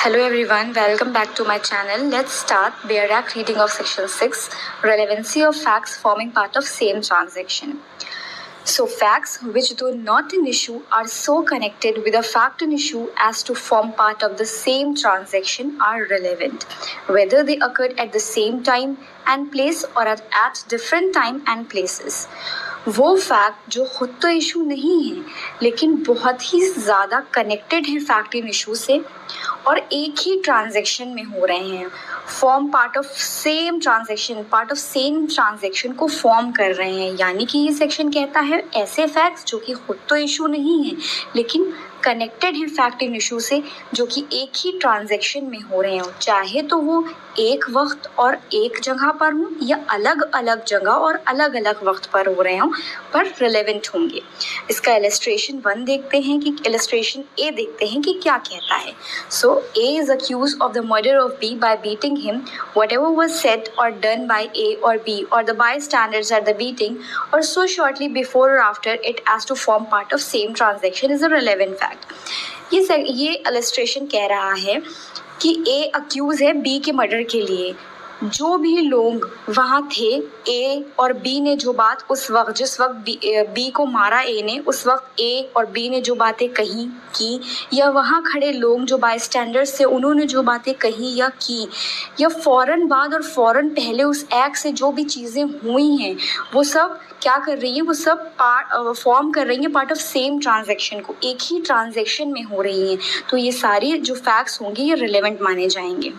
Hello everyone, welcome back to my channel. Let's start bare act reading of section 6, relevancy of facts forming part of same transaction. So facts which though not an issue are so connected with a fact and issue as to form part of the same transaction are relevant, whether they occurred at the same time and place or at different time and places. वो fact जो खुद तो issue नहीं है लेकिन बहुत ही ज़्यादा connected है फैक्ट इन इशू से और एक ही ट्रांजैक्शन में हो रहे हैं, form part of same transaction को फॉर्म कर रहे हैं। यानी कि ये सेक्शन कहता है ऐसे फैक्ट्स जो कि खुद तो इशू नहीं है लेकिन कनेक्टेड है फैक्ट इन इशू से, जो कि एक ही ट्रांजैक्शन में हो रहे हो, चाहे तो वो एक वक्त और एक जगह पर हो या अलग अलग जगह और अलग अलग वक्त पर हो रहे हो, पर रिलेवेंट होंगे। इसका इलस्ट्रेशन 1 देखते हैं कि इलस्ट्रेशन ए देखते हैं कि क्या कहता है। So A is accuse of the murder of B by beating him, whatever was said or done by A or B or the bystanders at the beating or so shortly before or after it as to form part of same transaction is a relevant fact। ये illustration कह रहा है कि ए accused है B के murder के लिए। जो भी लोग वहाँ थे, ए और बी ने जो बात उस वक्त जिस वक्त बी को मारा ए ने, उस वक्त ए और बी ने जो बातें कही की, या वहाँ खड़े लोग जो बाय स्टैंडर्ड्स थे उन्होंने जो बातें कही या की, या फ़ौरन बाद और फ़ौरन पहले उस एक्ट से जो भी चीज़ें हुई हैं वो सब क्या कर रही हैं, वो सब फॉर्म कर रही हैं पार्ट ऑफ सेम ट्रांजैक्शन को, एक ही ट्रांजैक्शन में हो रही हैं। तो ये सारी जो फैक्ट्स होंगे ये रिलेवेंट माने जाएंगे।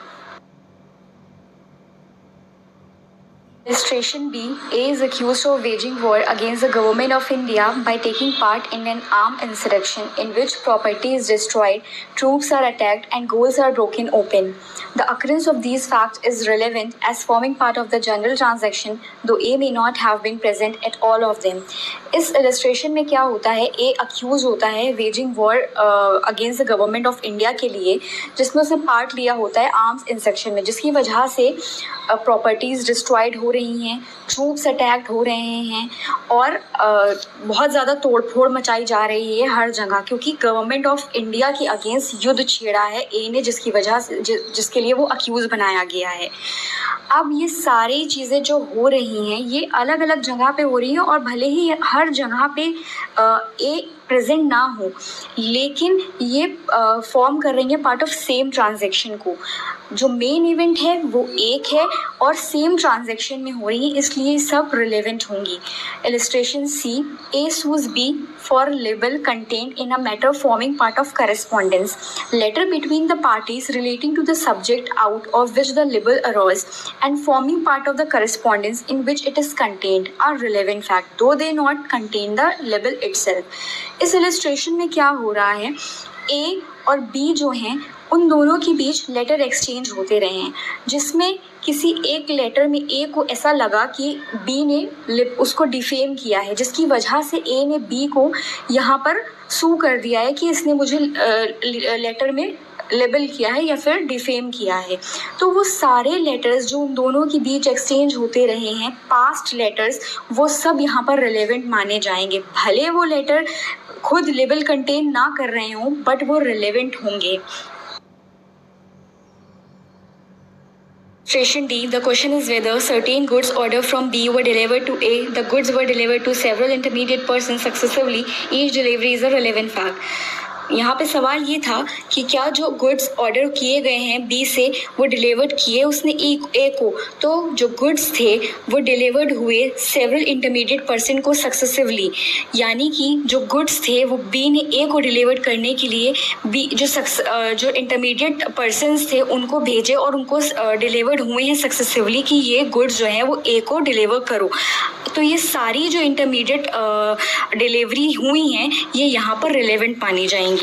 Illustration B. A is accused of waging war against the government of India by taking part in an armed insurrection in which property is destroyed, troops are attacked and goals are broken open. The occurrence of these facts is relevant as forming part of the general transaction, though A may not have been present at all of them. इस illustration में क्या होता है, A accused होता है waging war against the government of India के लिए, जिसमें उसने पार्ट लिया होता है आर्म्स इंसर्क्शन में, जिसकी वजह से प्रॉपर्टीज़ डिस्ट्रॉयड हो रही हैं, ट्रूप्स अटैक्ट हो रहे हैं और बहुत ज़्यादा तोड़फोड़ मचाई जा रही है हर जगह, क्योंकि गवर्नमेंट ऑफ इंडिया के अगेंस्ट युद्ध छेड़ा है ए ने, जिसकी वजह से जिसके लिए वो अक्यूज़ बनाया गया है। अब ये सारी चीज़ें जो हो रही हैं ये अलग अलग जगह पे हो रही हैं और भले ही हर जगह पे ए प्रेजेंट ना हो लेकिन ये फॉर्म कर रही हैं पार्ट ऑफ सेम ट्रांजैक्शन को। जो मेन इवेंट है वो एक है और सेम ट्रांजैक्शन में हो रही है, इसलिए सब रिलेवेंट होंगी। Illustration C. A sues B for libel contained in a matter forming part of correspondence, letter between the parties relating to the subject out of which the libel arose and forming part of the correspondence in which it is contained are relevant fact, though they not contain the libel itself। इस illustration में क्या हो रहा है, ए और B जो हैं उन दोनों के बीच लेटर एक्सचेंज होते रहे हैं, जिसमें किसी एक लेटर में ए को ऐसा लगा कि बी ने उसको डिफेम किया है, जिसकी वजह से ए ने बी को यहाँ पर सू कर दिया है कि इसने मुझे लेटर में लेबल किया है या फिर डिफेम किया है। तो वो सारे लेटर्स जो उन दोनों के बीच एक्सचेंज होते रहे हैं, पास्ट लेटर्स, वो सब यहाँ पर रिलेवेंट माने जाएंगे। भले वो लेटर खुद लेबल कंटेन ना कर रहे हों बट वो रिलेवेंट होंगे। Illustration D. The question is whether certain goods ordered from B were delivered to A. The goods were delivered to several intermediate persons successively. Each delivery is a relevant fact. यहाँ पे सवाल ये था कि क्या जो goods order किए गए हैं बी से वो डिलीवर्ड किए उसने ए को, तो जो गुड्स थे वो डिलीवर्ड हुए सेवरल इंटरमीडिएट पर्सन को सक्सेसिवली। यानी कि जो गुड्स थे वो बी ने ए को डिलीवर्ड करने के लिए बी जो इंटरमीडिएट पर्सनस थे उनको भेजे और उनको डिलीवर्ड हुए हैं सक्सेसिवली कि ये गुड्स जो हैं वो ए को डिलीवर करो। तो ये सारी जो इंटरमीडिएट डिलीवरी हुई हैं ये यहाँ पर रिलेवेंट मानी जाएंगी।